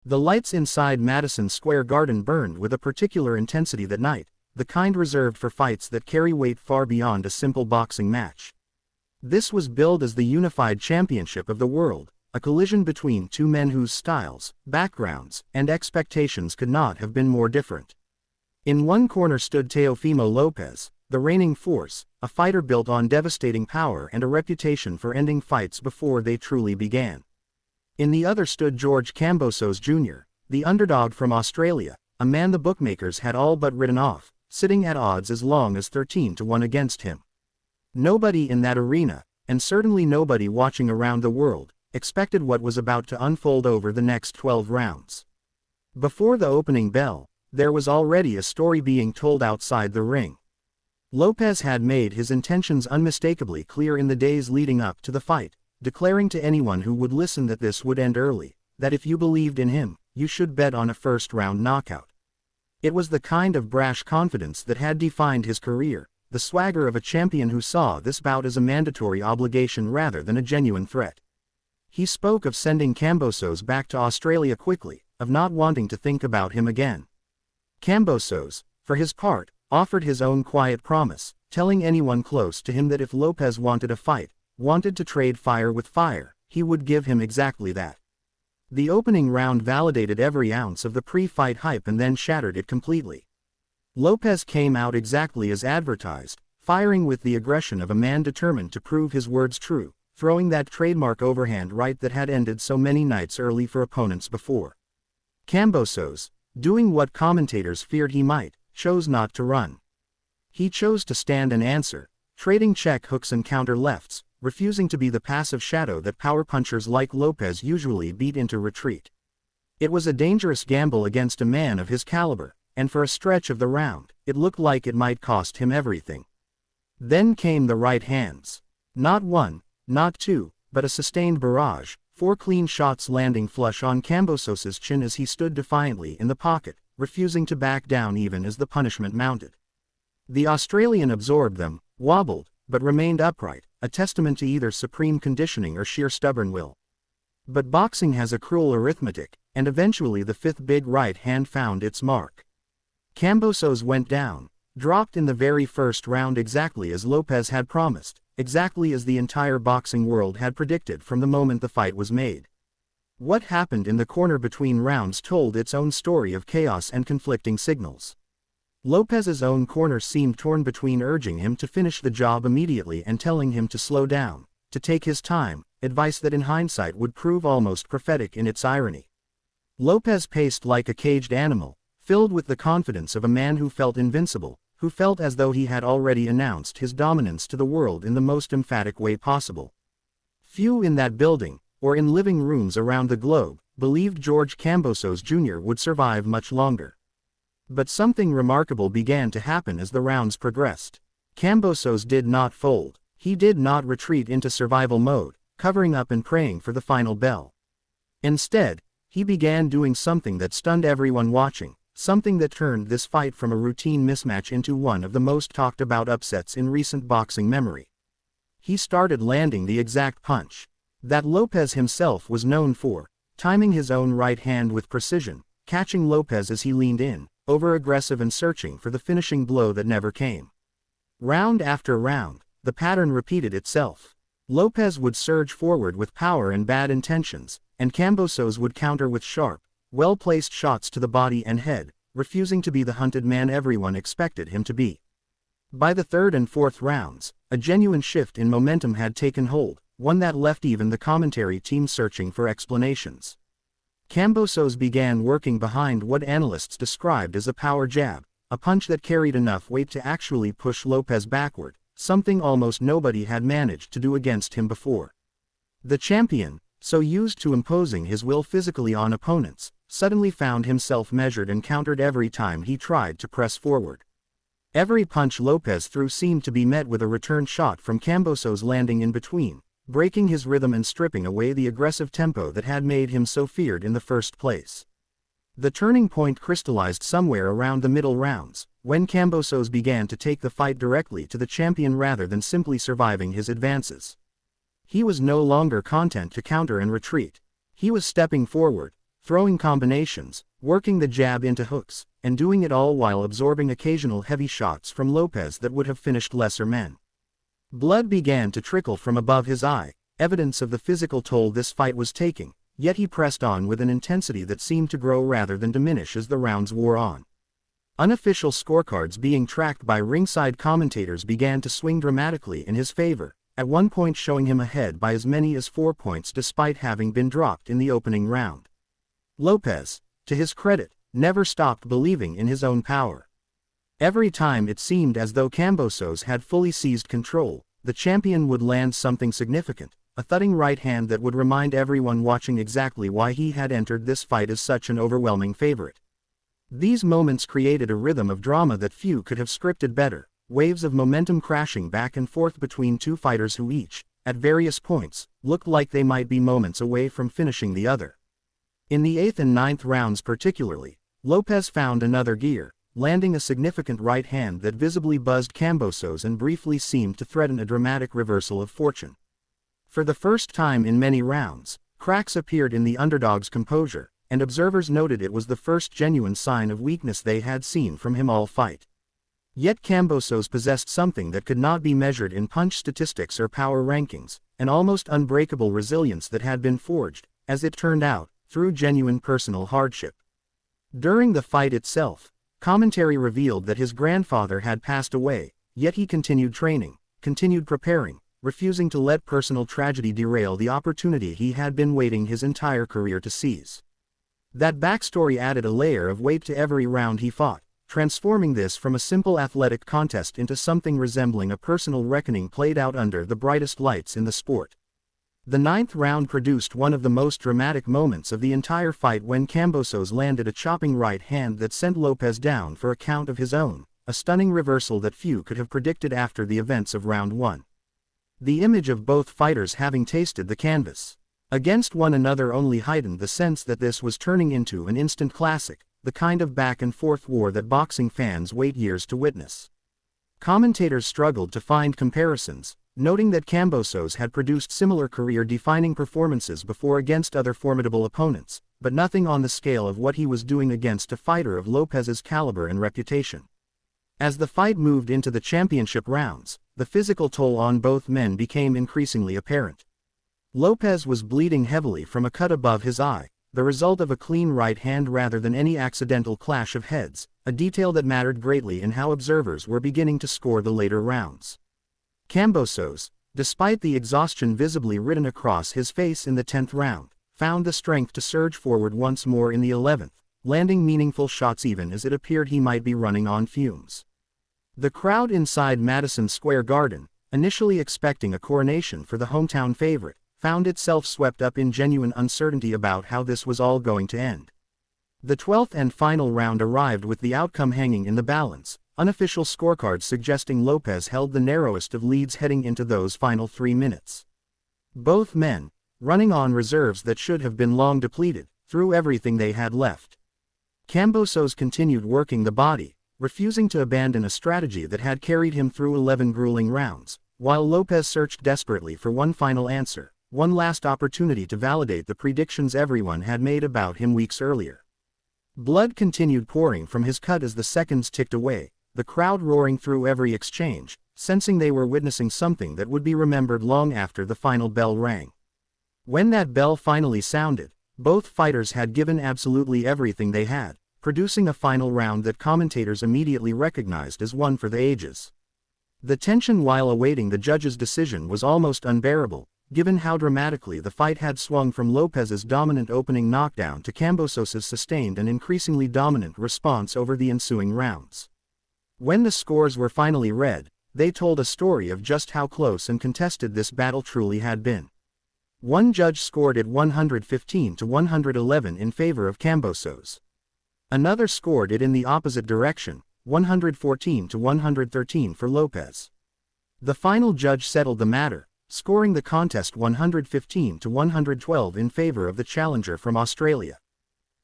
The lights inside Madison Square Garden burned with a particular intensity that night, the kind reserved for fights that carry weight far beyond a simple boxing match. This was billed as the unified championship of the world, a collision between two men whose styles, backgrounds, and expectations could not have been more different. In one corner stood Teofimo Lopez, the reigning force, a fighter built on devastating power and a reputation for ending fights before they truly began. In the other stood George Kambosos Jr., the underdog from Australia, a man the bookmakers had all but written off, sitting at odds as long as 13-1 against him. Nobody in that arena, and certainly nobody watching around the world, expected what was about to unfold over the next 12 rounds. Before the opening bell, there was already a story being told outside the ring. Lopez had made his intentions unmistakably clear in the days leading up to the fight, declaring to anyone who would listen that this would end early, that if you believed in him, you should bet on a first-round knockout. It was the kind of brash confidence that had defined his career, the swagger of a champion who saw this bout as a mandatory obligation rather than a genuine threat. He spoke of sending Kambosos back to Australia quickly, of not wanting to think about him again. Kambosos, for his part, offered his own quiet promise, telling anyone close to him that if Lopez wanted a fight, wanted to trade fire with fire, he would give him exactly that. The opening round validated every ounce of the pre-fight hype and then shattered it completely. Lopez came out exactly as advertised, firing with the aggression of a man determined to prove his words true, throwing that trademark overhand right that had ended so many nights early for opponents before. Kambosos, doing what commentators feared he might, chose not to run. He chose to stand and answer, trading check hooks and counter lefts, refusing to be the passive shadow that power punchers like Lopez usually beat into retreat. It was a dangerous gamble against a man of his caliber, and for a stretch of the round, it looked like it might cost him everything. Then came the right hands. Not one, not two, but a sustained barrage, 4 clean shots landing flush on Kambosos's chin as he stood defiantly in the pocket, refusing to back down even as the punishment mounted. The Australian absorbed them, wobbled, but remained upright, a testament to either supreme conditioning or sheer stubborn will. But boxing has a cruel arithmetic, and eventually the 5th big right hand found its mark. Kambosos went down, dropped in the very first round exactly as Lopez had promised, exactly as the entire boxing world had predicted from the moment the fight was made. What happened in the corner between rounds told its own story of chaos and conflicting signals. Lopez's own corner seemed torn between urging him to finish the job immediately and telling him to slow down, to take his time, advice that in hindsight would prove almost prophetic in its irony. Lopez paced like a caged animal, filled with the confidence of a man who felt invincible, who felt as though he had already announced his dominance to the world in the most emphatic way possible. Few in that building, or in living rooms around the globe, believed George Kambosos Jr. would survive much longer. But something remarkable began to happen as the rounds progressed. Kambosos did not fold. He did not retreat into survival mode, covering up and praying for the final bell. Instead, he began doing something that stunned everyone watching, something that turned this fight from a routine mismatch into one of the most talked about upsets in recent boxing memory. He started landing the exact punch that Lopez himself was known for, timing his own right hand with precision, catching Lopez as he leaned in, over-aggressive and searching for the finishing blow that never came. Round after round, the pattern repeated itself. Lopez would surge forward with power and bad intentions, and Kambosos would counter with sharp, well-placed shots to the body and head, refusing to be the hunted man everyone expected him to be. By the 3rd and 4th rounds, a genuine shift in momentum had taken hold, one that left even the commentary team searching for explanations. Kambosos began working behind what analysts described as a power jab, a punch that carried enough weight to actually push Lopez backward, something almost nobody had managed to do against him before. The champion, so used to imposing his will physically on opponents, suddenly found himself measured and countered every time he tried to press forward. Every punch Lopez threw seemed to be met with a return shot from Kambosos landing in between, breaking his rhythm and stripping away the aggressive tempo that had made him so feared in the first place. The turning point crystallized somewhere around the middle rounds, when Kambosos began to take the fight directly to the champion rather than simply surviving his advances. He was no longer content to counter and retreat. He was stepping forward, throwing combinations, working the jab into hooks, and doing it all while absorbing occasional heavy shots from Lopez that would have finished lesser men. Blood began to trickle from above his eye, evidence of the physical toll this fight was taking, yet he pressed on with an intensity that seemed to grow rather than diminish as the rounds wore on. Unofficial scorecards being tracked by ringside commentators began to swing dramatically in his favor, at one point showing him ahead by as many as 4 points despite having been dropped in the opening round. Lopez, to his credit, never stopped believing in his own power. Every time it seemed as though Kambosos had fully seized control, the champion would land something significant, a thudding right hand that would remind everyone watching exactly why he had entered this fight as such an overwhelming favorite. These moments created a rhythm of drama that few could have scripted better, waves of momentum crashing back and forth between two fighters who each, at various points, looked like they might be moments away from finishing the other. In the 8th and 9th rounds particularly, Lopez found another gear, landing a significant right hand that visibly buzzed Kambosos and briefly seemed to threaten a dramatic reversal of fortune. For the first time in many rounds, cracks appeared in the underdog's composure, and observers noted it was the first genuine sign of weakness they had seen from him all fight. Yet Kambosos possessed something that could not be measured in punch statistics or power rankings, an almost unbreakable resilience that had been forged, as it turned out, through genuine personal hardship. During the fight itself, commentary revealed that his grandfather had passed away, yet he continued training, continued preparing, refusing to let personal tragedy derail the opportunity he had been waiting his entire career to seize. That backstory added a layer of weight to every round he fought, transforming this from a simple athletic contest into something resembling a personal reckoning played out under the brightest lights in the sport. The 9th round produced one of the most dramatic moments of the entire fight when Kambosos landed a chopping right hand that sent Lopez down for a count of his own, a stunning reversal that few could have predicted after the events of round 1. The image of both fighters having tasted the canvas against one another only heightened the sense that this was turning into an instant classic, the kind of back-and-forth war that boxing fans wait years to witness. Commentators struggled to find comparisons, noting that Kambosos had produced similar career-defining performances before against other formidable opponents, but nothing on the scale of what he was doing against a fighter of Lopez's caliber and reputation. As the fight moved into the championship rounds, the physical toll on both men became increasingly apparent. Lopez was bleeding heavily from a cut above his eye, the result of a clean right hand rather than any accidental clash of heads, a detail that mattered greatly in how observers were beginning to score the later rounds. Kambosos, despite the exhaustion visibly written across his face in the 10th round, found the strength to surge forward once more in the 11th, landing meaningful shots even as it appeared he might be running on fumes. The crowd inside Madison Square Garden, initially expecting a coronation for the hometown favorite, found itself swept up in genuine uncertainty about how this was all going to end. The 12th and final round arrived with the outcome hanging in the balance, unofficial scorecards suggesting Lopez held the narrowest of leads heading into those final 3 minutes. Both men, running on reserves that should have been long depleted, threw everything they had left. Kambosos continued working the body, refusing to abandon a strategy that had carried him through 11 grueling rounds, while Lopez searched desperately for one final answer, one last opportunity to validate the predictions everyone had made about him weeks earlier. Blood continued pouring from his cut as the seconds ticked away, the crowd roaring through every exchange, sensing they were witnessing something that would be remembered long after the final bell rang. When that bell finally sounded, both fighters had given absolutely everything they had, producing a final round that commentators immediately recognized as one for the ages. The tension while awaiting the judge's decision was almost unbearable, given how dramatically the fight had swung from Lopez's dominant opening knockdown to Kambosos's sustained and increasingly dominant response over the ensuing rounds. When the scores were finally read, they told a story of just how close and contested this battle truly had been. One judge scored it 115 to 111 in favor of Kambosos. Another scored it in the opposite direction, 114 to 113 for Lopez. The final judge settled the matter, scoring the contest 115 to 112 in favor of the challenger from Australia.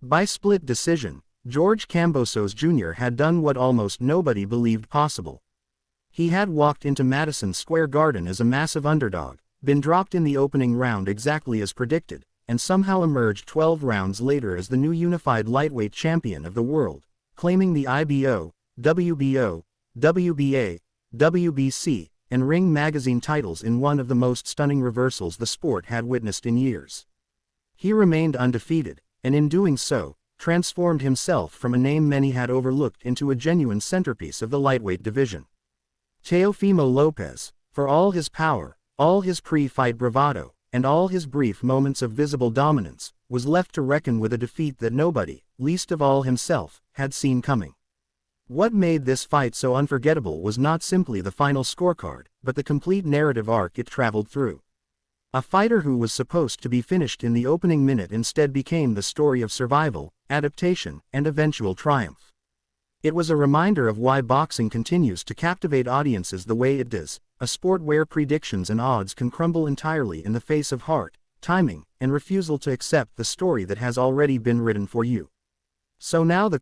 By split decision, George Kambosos Jr. had done what almost nobody believed possible. He had walked into Madison Square Garden as a massive underdog, been dropped in the opening round exactly as predicted, and somehow emerged 12 rounds later as the new unified lightweight champion of the world, claiming the IBO, WBO, WBA, WBC, and Ring Magazine titles in one of the most stunning reversals the sport had witnessed in years. He remained undefeated, and in doing so, transformed himself from a name many had overlooked into a genuine centerpiece of the lightweight division. Teofimo Lopez, for all his power, all his pre-fight bravado, and all his brief moments of visible dominance, was left to reckon with a defeat that nobody, least of all himself, had seen coming. What made this fight so unforgettable was not simply the final scorecard, but the complete narrative arc it traveled through. A fighter who was supposed to be finished in the opening minute instead became the story of survival, adaptation, and eventual triumph. It was a reminder of why boxing continues to captivate audiences the way it does, a sport where predictions and odds can crumble entirely in the face of heart, timing, and refusal to accept the story that has already been written for you. So now the